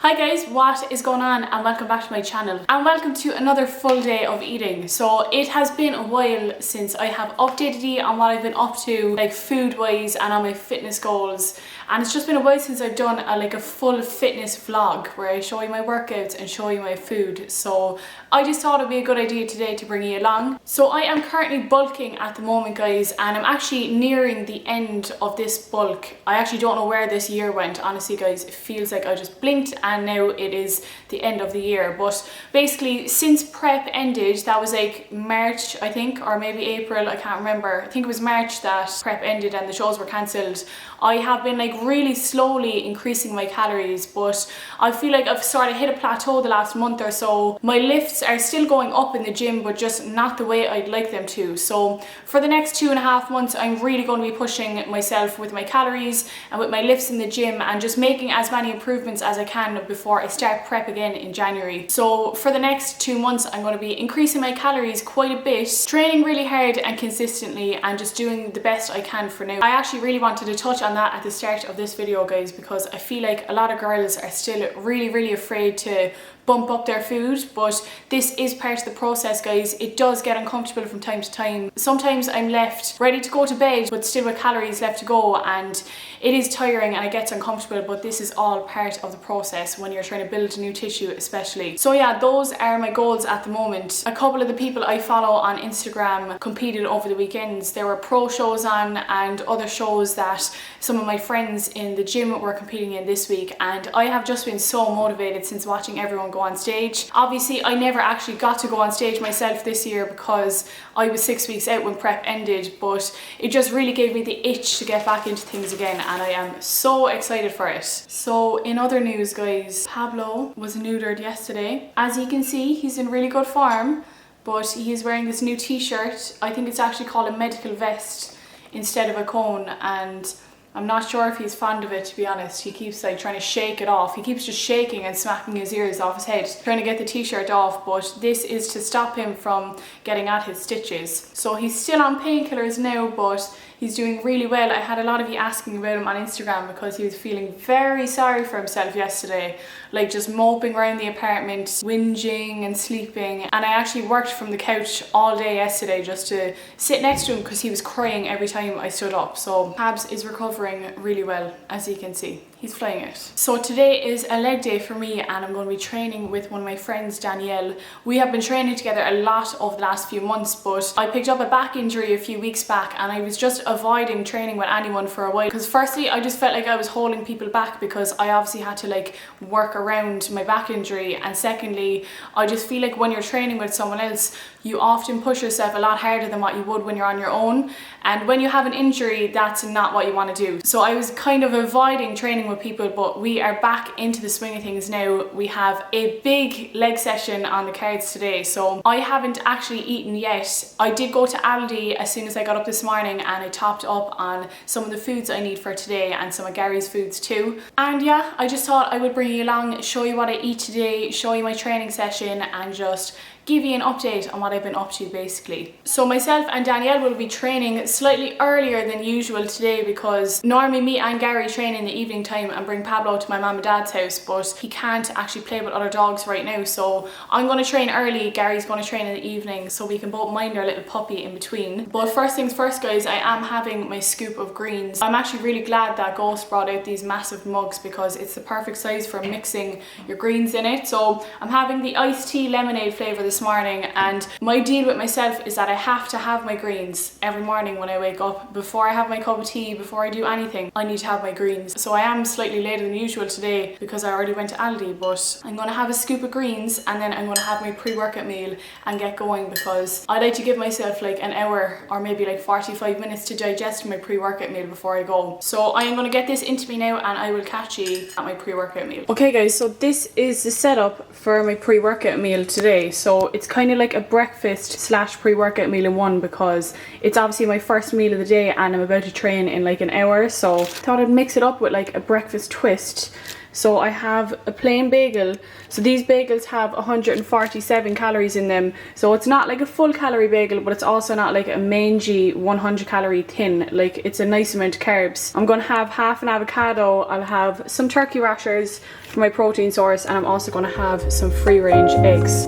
Hi guys, what is going on, and welcome back to my channel and welcome to another full day of eating. So it has been a while since I have updated you on what I've been up to, like food wise and on my fitness goals, and it's just been a while since I've done a full fitness vlog where I show you my workouts and show you my food. So I just thought it'd be a good idea today to bring you along. So I am currently bulking at the moment guys, and I'm actually nearing the end of this bulk. I actually don't know where this year went, honestly guys. It feels like I just blinked and now it is the end of the year. But basically since prep ended, that was like March I think, or maybe April, I can't remember. I think it was March that prep ended and the shows were cancelled. I have been really slowly increasing my calories, but I feel like I've sort of hit a plateau the last month or so. My lifts are still going up in the gym, but just not the way I'd like them to. So for the next 2.5 months, I'm really going to be pushing myself with my calories and with my lifts in the gym and just making as many improvements as I can before I start prep again in January. So for the next 2 months, I'm going to be increasing my calories quite a bit, training really hard and consistently, and just doing the best I can for now. I actually really wanted to touch on that at the start of this video guys, because I feel like a lot of girls are still really afraid to bump up their food, but this is part of the process guys. It does get uncomfortable from time to time. Sometimes I'm left ready to go to bed but still with calories left to go, and it is tiring and it gets uncomfortable, but this is all part of the process when you're trying to build new tissue especially. So yeah, those are my goals at the moment. A couple of the people I follow on Instagram competed over the weekends. There were pro shows on and other shows that some of my friends in the gym were competing in this week, and I have just been so motivated since watching everyone go on stage. Obviously I never actually got to go on stage myself this year because I was 6 weeks out when prep ended, but it just really gave me the itch to get back into things again, and I am so excited for it. So in other news guys, Pablo was neutered yesterday. As you can see, he's in really good form, but he is wearing this new t-shirt. I think it's actually called a medical vest instead of a cone, and I'm not sure if he's fond of it, to be honest. He keeps trying to shake it off. He keeps just shaking and smacking his ears off his head, trying to get the t-shirt off, but this is to stop him from getting at his stitches. So he's still on painkillers now, but he's doing really well. I had a lot of you asking about him on Instagram because he was feeling very sorry for himself yesterday, just moping around the apartment, whinging and sleeping. And I actually worked from the couch all day yesterday just to sit next to him because he was crying every time I stood up. So Pabs is recovering really well, as you can see. He's flying it. So today is a leg day for me, and I'm going to be training with one of my friends, Danielle. We have been training together a lot over the last few months, but I picked up a back injury a few weeks back and I was just avoiding training with anyone for a while because firstly I just felt like I was holding people back because I obviously had to work around my back injury, and secondly I just feel like when you're training with someone else you often push yourself a lot harder than what you would when you're on your own, and when you have an injury that's not what you want to do. So I was kind of avoiding training with people, but we are back into the swing of things now. We have a big leg session on the cards today, so I haven't actually eaten yet. I did go to Aldi as soon as I got up this morning and I topped up on some of the foods I need for today and some of Gary's foods too. And yeah, I just thought I would bring you along, show you what I eat today, show you my training session, and just give you an update on what I've been up to basically. So myself and Danielle will be training slightly earlier than usual today because normally me and Gary train in the evening time and bring Pablo to my mum and dad's house, but he can't actually play with other dogs right now, so I'm going to train early, Gary's going to train in the evening, so we can both mind our little puppy in between. But first things first guys, I am having my scoop of greens. I'm actually really glad that Ghost brought out these massive mugs because it's the perfect size for mixing your greens in it. So I'm having the iced tea lemonade flavour this morning, and my deal with myself is that I have to have my greens every morning when I wake up. Before I have my cup of tea, before I do anything, I need to have my greens. So I am slightly later than usual today because I already went to Aldi, but I'm going to have a scoop of greens and then I'm going to have my pre-workout meal and get going because I like to give myself an hour or maybe 45 minutes to digest my pre-workout meal before I go. So I am going to get this into me now and I will catch you at my pre-workout meal. Okay guys, so this is the setup for my pre-workout meal today. So it's kind of like a breakfast slash pre-workout meal in one because it's obviously my first meal of the day and I'm about to train in an hour, so thought I'd mix it up with a breakfast twist. So I have a plain bagel. So these bagels have 147 calories in them. So it's not like a full calorie bagel, but it's also not like a mangy 100 calorie thin. Like, it's a nice amount of carbs. I'm gonna have half an avocado. I'll have some turkey rashers for my protein source, and I'm also gonna have some free range eggs.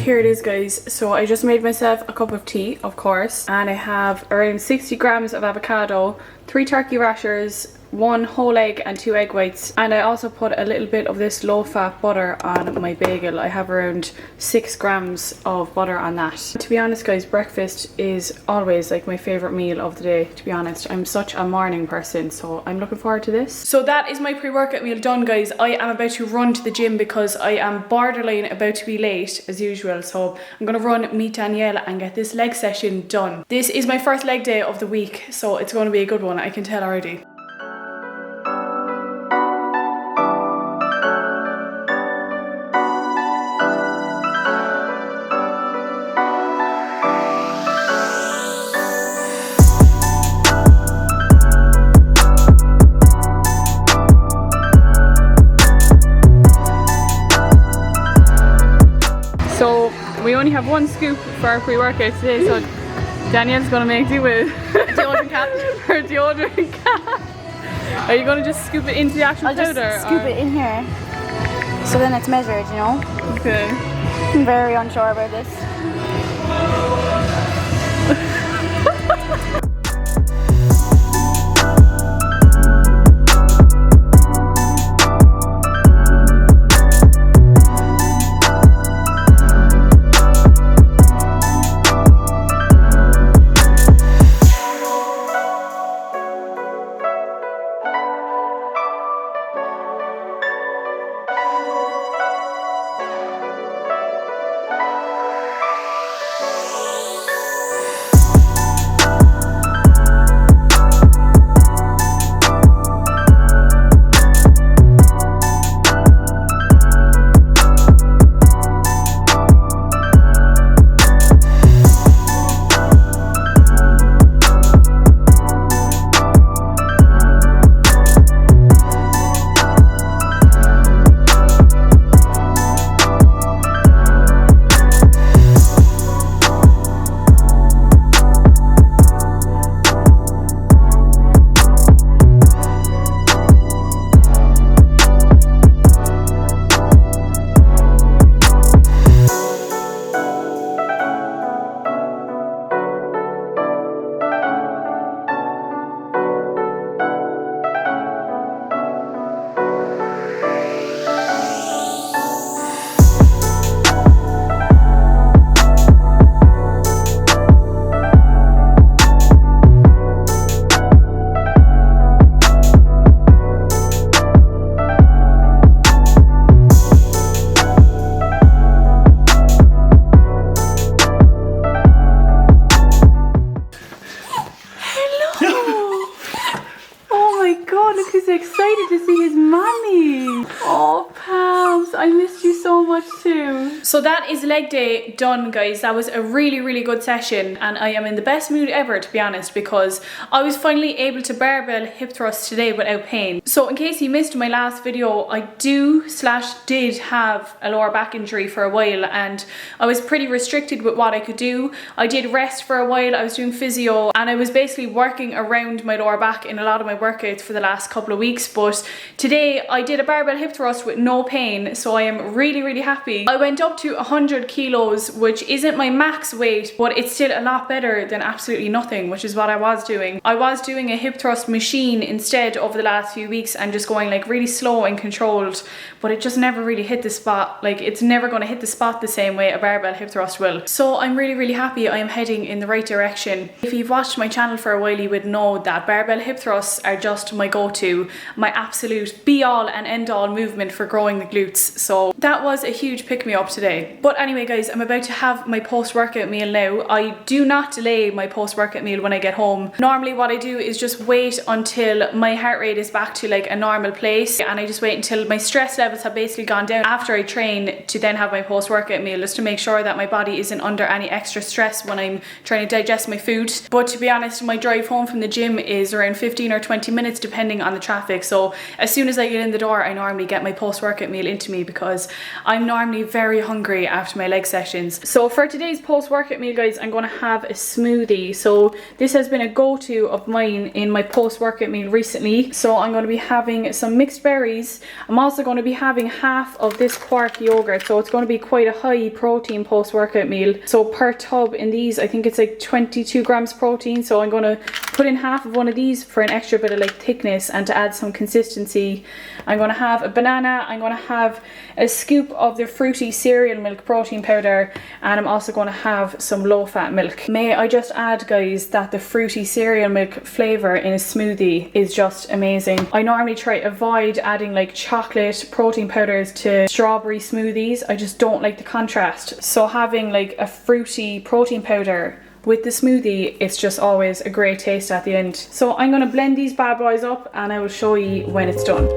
Here it is, guys. So I just made myself a cup of tea, of course, and I have around 60 grams of avocado, 3 turkey rashers, 1 whole egg and 2 egg whites, and I also put a little bit of this low-fat butter on my bagel. I have around 6 grams of butter on that. To be honest, guys, breakfast is always like my favorite meal of the day. To be honest, I'm such a morning person, so I'm looking forward to this. So that is my pre-workout meal done, guys. I am about to run to the gym because I am borderline about to be late as usual, so I'm gonna run meet Danielle and get this leg session done. This is my first leg day of the week, so it's going to be a good one, I can tell already. So we only have 1 scoop for our pre-workout today, so Danielle's gonna make do with deodorant cap. her deodorant cap. Are you gonna just scoop it into the actual powder? I'll just scoop it in here, so then it's measured, you know? Okay. I'm very unsure about this. excited to see his mommy. Oh, Pabs, I missed you so much too. So that is leg day done, guys. That was a really, really good session, and I am in the best mood ever, to be honest, because I was finally able to barbell hip thrust today without pain. So in case you missed my last video, I did have a lower back injury for a while, and I was pretty restricted with what I could do. I did rest for a while, I was doing physio, and I was basically working around my lower back in a lot of my workouts for the last couple of weeks. But today I did a barbell hip thrust with no pain, so I am really, really happy. I went up to 100 kilos, which isn't my max weight, but it's still a lot better than absolutely nothing, which is what I was doing. I was doing a hip thrust machine instead over the last few weeks and just going like really slow and controlled, but it just never really hit the spot. Like it's never going to hit the spot the same way a barbell hip thrust will. So I'm really happy I am heading in the right direction. If you've watched my channel for a while, you would know that barbell hip thrusts are just my go-to, my absolute be all and end all movement for growing the glutes. So that was a huge pick me up today. But anyway guys, I'm about to have my post-workout meal now. I do not delay my post-workout meal when I get home. Normally what I do is just wait until my heart rate is back to like a normal place, and I just wait until my stress levels have basically gone down after I train to then have my post-workout meal, just to make sure that my body isn't under any extra stress when I'm trying to digest my food. But to be honest, my drive home from the gym is around 15 or 20 minutes depending on the traffic. So as soon as I get in the door, I normally get my post-workout meal into me because I'm normally very hungry after my leg sessions. So for today's post-workout meal guys, I'm going to have a smoothie. So this has been a go-to of mine in my post-workout meal recently. So I'm going to be having some mixed berries. I'm also going to be having half of this quark yogurt, so it's going to be quite a high protein post-workout meal. So per tub in these, I think it's like 22 grams protein, so I'm going to put in half of one of these for an extra bit of like thickness and to add some consistency. I'm going to have a banana, I'm going to have a scoop of the fruity cereal milk protein powder, and I'm also going to have some low-fat milk. May I just add guys that the fruity cereal milk flavour in a smoothie is just amazing. I normally try to avoid adding like chocolate protein powders to strawberry smoothies. I just don't like the contrast. So having like a fruity protein powder with the smoothie, it's just always a great taste at the end. So I'm going to blend these bad boys up and I will show you when it's done.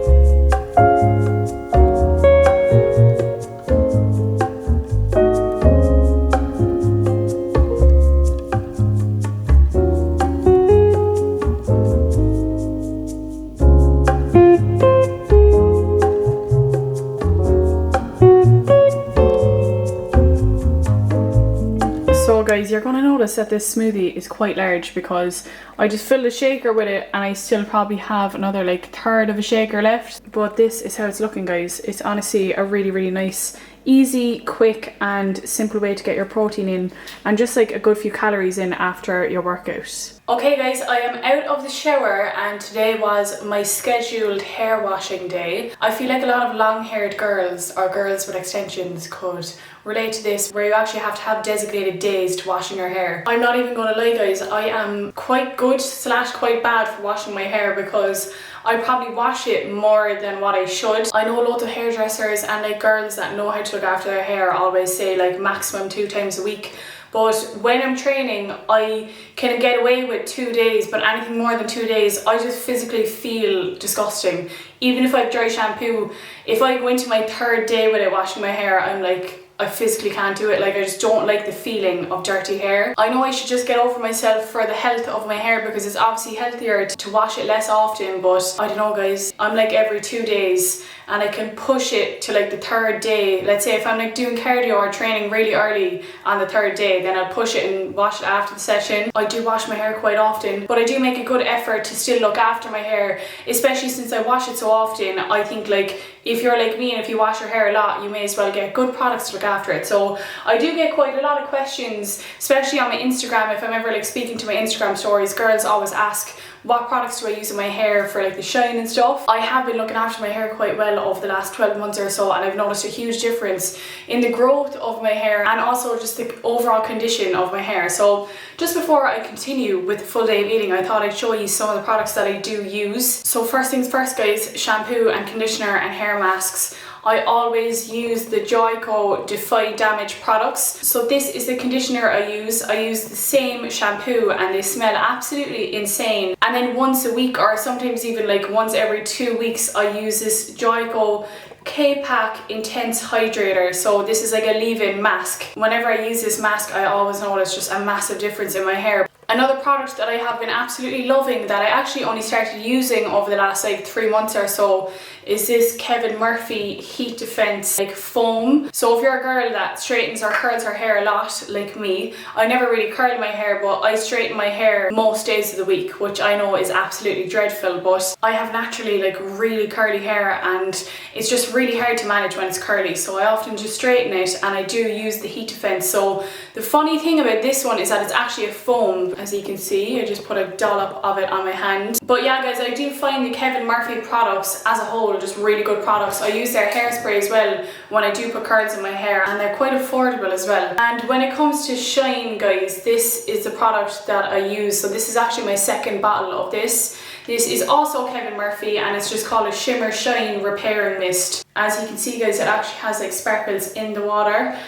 So guys, you're going to notice that this smoothie is quite large because I just filled a shaker with it and I still probably have another like third of a shaker left. But this is how it's looking guys. It's honestly a really nice, easy, quick and simple way to get your protein in and just like a good few calories in after your workout. Okay guys, I am out of the shower and today was my scheduled hair washing day. I feel like a lot of long-haired girls or girls with extensions could relate to this, where you actually have to have designated days to washing your hair. I'm not even gonna lie guys, I am quite good / quite bad for washing my hair because I probably wash it more than what I should. I know loads of hairdressers and like girls that know how to look after their hair always say like maximum 2 times a week. But when I'm training, I can get away with 2 days, but anything more than 2 days, I just physically feel disgusting. Even if I have dry shampoo, if I go into my 3rd day without washing my hair, I'm like, I physically can't do it. Like I just don't like the feeling of dirty hair. I know I should just get over myself for the health of my hair because it's obviously healthier to wash it less often, but I don't know guys, I'm like every 2 days and I can push it to like the 3rd day. Let's say if I'm like doing cardio or training really early on the 3rd day, then I'll push it and wash it after the session. I do wash my hair quite often, but I do make a good effort to still look after my hair, especially since I wash it so often. I think like if you're like me and if you wash your hair a lot, you may as well get good products to look after it. So I do get quite a lot of questions, especially on my Instagram. If I'm ever like speaking to my Instagram stories, girls always ask, what products do I use in my hair for like the shine and stuff? I have been looking after my hair quite well over the last 12 months or so, and I've noticed a huge difference in the growth of my hair and also just the overall condition of my hair. So just before I continue with the full day of eating, I thought I'd show you some of the products that I do use. So first things first guys, shampoo and conditioner and hair masks. I always use the Joico Defy Damage products. So this is the conditioner I use. I use the same shampoo and they smell absolutely insane. And then once a week or sometimes even like once every 2 weeks, I use this Joico K-Pack Intense Hydrator. So this is like a leave-in mask. Whenever I use this mask, I always notice just a massive difference in my hair. Another product that I have been absolutely loving that I actually only started using over the last like 3 months or so is this Kevin Murphy Heat Defense like foam. So if you're a girl that straightens or curls her hair a lot like me, I never really curl my hair, but I straighten my hair most days of the week, which I know is absolutely dreadful, but I have naturally like really curly hair and it's just really hard to manage when it's curly, so I often just straighten it, and I do use the Heat Defense. So the funny thing about this one is that it's actually a foam. As you can see, I just put a dollop of it on my hand. But yeah guys, I do find the Kevin Murphy products as a whole just really good products. I use their hairspray as well when I do put curls in my hair, and they're quite affordable as well. And when it comes to shine guys, this is the product that I use. So this is actually my second bottle of this. This is also Kevin Murphy, and it's just called a Shimmer Shine Repairing Mist. As you can see guys, it actually has like sparkles in the water,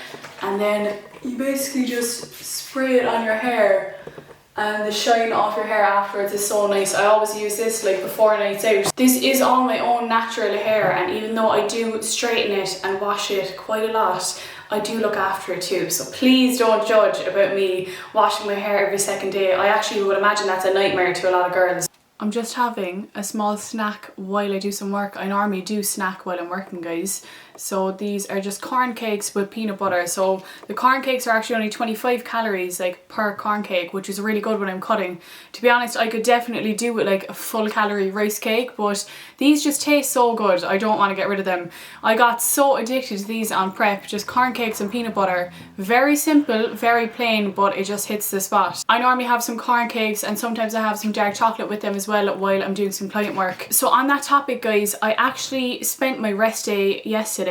and then you basically just spray it on your hair, and the shine off your hair afterwards is so nice. I always use this like before nights out. This is all my own natural hair, and even though I do straighten it and wash it quite a lot, I do look after it too. So please don't judge about me washing my hair every second day. I actually would imagine that's a nightmare to a lot of girls. I'm just having a small snack while I do some work. I normally do snack while I'm working guys. So these are just corn cakes with peanut butter. So the corn cakes are actually only 25 calories like per corn cake, which is really good when I'm cutting. To be honest, I could definitely do with like a full calorie rice cake, but these just taste so good. I don't want to get rid of them. I got so addicted to these on prep, just corn cakes and peanut butter. Very simple, very plain, but it just hits the spot. I normally have some corn cakes, and sometimes I have some dark chocolate with them as well while I'm doing some client work. So on that topic guys, I actually spent my rest day yesterday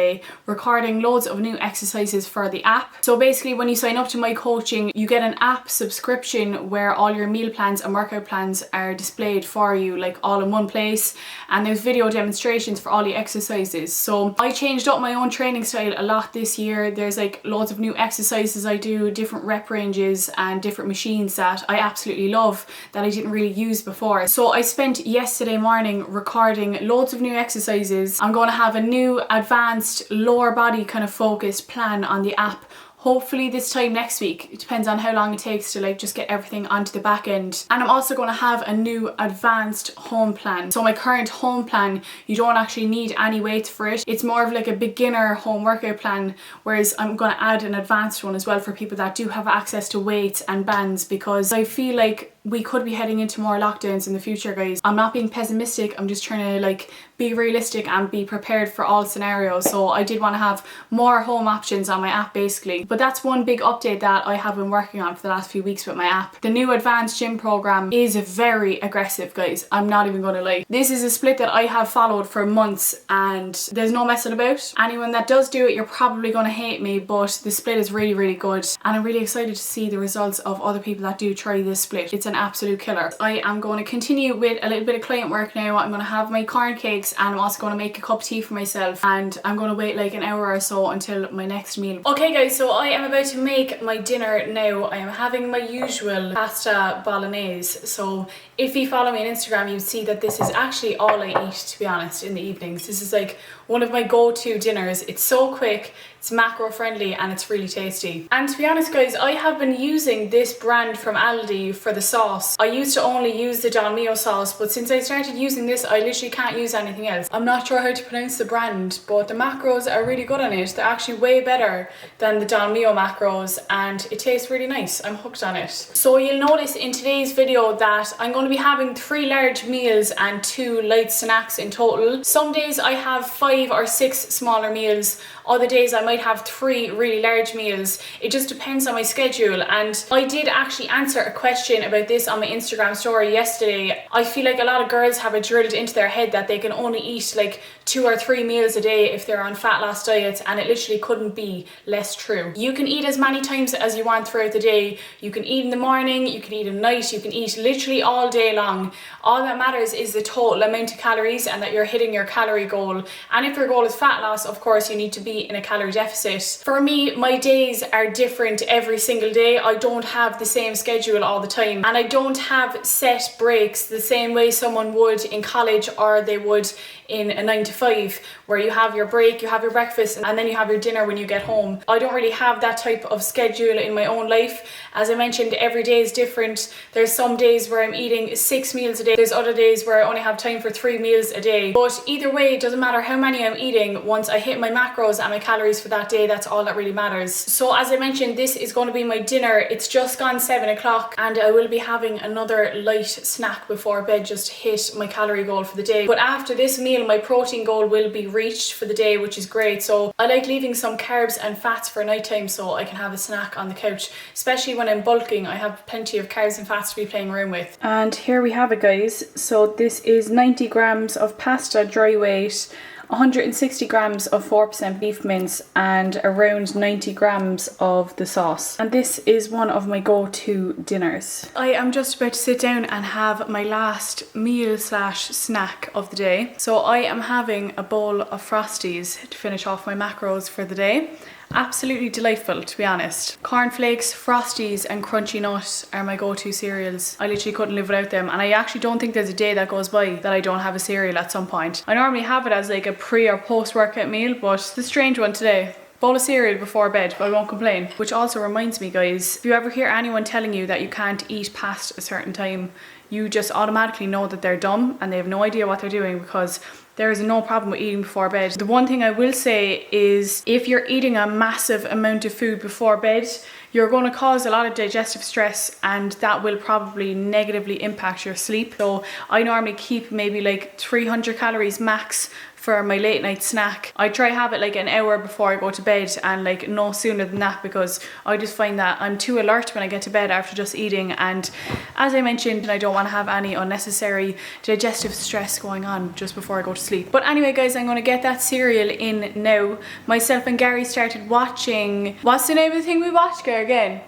recording loads of new exercises for the app. So basically when you sign up to my coaching, you get an app subscription where all your meal plans and workout plans are displayed for you like all in one place, and there's video demonstrations for all the exercises. So I changed up my own training style a lot this year. There's like loads of new exercises I do, different rep ranges and different machines that I absolutely love that I didn't really use before. So I spent yesterday morning recording loads of new exercises. I'm going to have a new advanced lower body kind of focused plan on the app hopefully this time next week. It depends on how long it takes to like just get everything onto the back end. And I'm also going to have a new advanced home plan. So my current home plan, you don't actually need any weights for it. It's more of like a beginner home workout plan, whereas I'm going to add an advanced one as well for people that do have access to weights and bands, because I feel like we could be heading into more lockdowns in the future guys. I'm not being pessimistic, I'm just trying to like be realistic and be prepared for all scenarios. So I did want to have more home options on my app basically. But that's one big update that I have been working on for the last few weeks with my app. The new advanced gym program is very aggressive guys, I'm not even going to lie. This is a split that I have followed for months and there's no messing about. Anyone that does do it, you're probably going to hate me, but the split is really good, and I'm really excited to see the results of other people that do try this split. It's an absolute killer. I am going to continue with a little bit of client work now. I'm going to have my corn cakes, and I'm also going to make a cup of tea for myself, and I'm going to wait like an hour or so until my next meal. Okay guys, so I am about to make my dinner now. I am having my usual pasta bolognese. So if you follow me on Instagram, you'd see that this is actually all I eat, to be honest, in the evenings. This is like one of my go-to dinners. It's so quick, it's macro friendly, and it's really tasty. And to be honest guys, I have been using this brand from Aldi for the sauce. I used to only use the Don Mio sauce, but since I started using this, I literally can't use anything else. I'm not sure how to pronounce the brand, but the macros are really good on it. They're actually way better than the Don Mio macros, and it tastes really nice. I'm hooked on it. So you'll notice in today's video that I'm going to be having 3 large meals and 2 light snacks in total. Some days I have 5 or 6 smaller meals. Other days I might have 3 really large meals. It just depends on my schedule. And I did actually answer a question about this on my Instagram story yesterday. I feel like a lot of girls have it drilled into their head that they can only eat like 2 or 3 meals a day if they're on fat loss diets, and it literally couldn't be less true. You can eat as many times as you want throughout the day. You can eat in the morning, you can eat at night, you can eat literally all day long. All that matters is the total amount of calories and that you're hitting your calorie goal. And if your goal is fat loss, of course you need to be be in a calorie deficit. For me, my days are different every single day. I don't have the same schedule all the time, and I don't have set breaks the same way someone would in college or they would in a 9 to 5, where you have your break, you have your breakfast, and then you have your dinner when you get home. I don't really have that type of schedule in my own life. As I mentioned, every day is different. There's some days where I'm eating 6 meals a day. There's other days where I only have time for 3 meals a day. But either way, it doesn't matter how many I'm eating. Once I hit my macros and my calories for that day, that's all that really matters. So as I mentioned, this is going to be my dinner. It's just gone 7 o'clock, and I will be having another light snack before bed just to hit my calorie goal for the day. But after this meal, my protein goal will be reached for the day, which is great. So I like leaving some carbs and fats for nighttime so I can have a snack on the couch, especially when I'm bulking. I have plenty of carbs and fats to be playing around with. And here we have it, guys. So this is 90 grams of pasta dry weight, 160 grams of 4% beef mince, and around 90 grams of the sauce. And this is one of my go-to dinners. I am just about to sit down and have my last meal slash snack of the day. So I am having a bowl of Frosties to finish off my macros for the day. Absolutely delightful, to be honest. Cornflakes, Frosties and Crunchy Nut are my go-to cereals. I literally couldn't live without them, and I actually don't think there's a day that goes by that I don't have a cereal at some point. I normally have it as like a pre or post workout meal, but it's the strange one today. Bowl of cereal before bed, but I won't complain. Which also reminds me, guys, if you ever hear anyone telling you that you can't eat past a certain time, you just automatically know that they're dumb and they have no idea what they're doing, because there is no problem with eating before bed. The one thing I will say is if you're eating a massive amount of food before bed, you're going to cause a lot of digestive stress, and that will probably negatively impact your sleep. So I normally keep maybe like 300 calories max for my late night snack. I try have it like an hour before I go to bed, and like no sooner than that, because I just find that I'm too alert when I get to bed after just eating, and as I mentioned, I don't want to have any unnecessary digestive stress going on just before I go to sleep. But anyway, guys, I'm going to get that cereal in now. Myself and Gary started watching, what's the name of the thing we watched, Gary, again?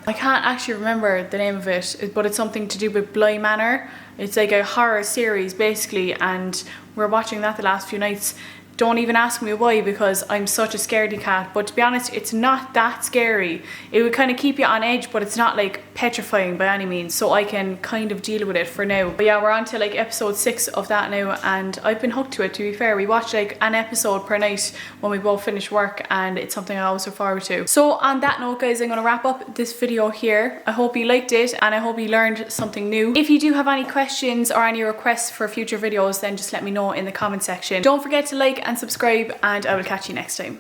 I can't actually remember the name of it, but it's something to do with Bly Manor. It's like a horror series basically, and we're watching that the last few nights. Don't even ask me why, because I'm such a scaredy cat. But to be honest, it's not that scary. It would kind of keep you on edge, but it's not like petrifying by any means. So I can kind of deal with it for now. But yeah, we're on to like episode 6 of that now, and I've been hooked to it, to be fair. We watch like an episode per night when we both finish work, and it's something I always look forward to. So on that note, guys, I'm going to wrap up this video here. I hope you liked it, and I hope you learned something new. If you do have any questions or any requests for future videos, then just let me know in the comment section. Don't forget to like and subscribe, and I will catch you next time.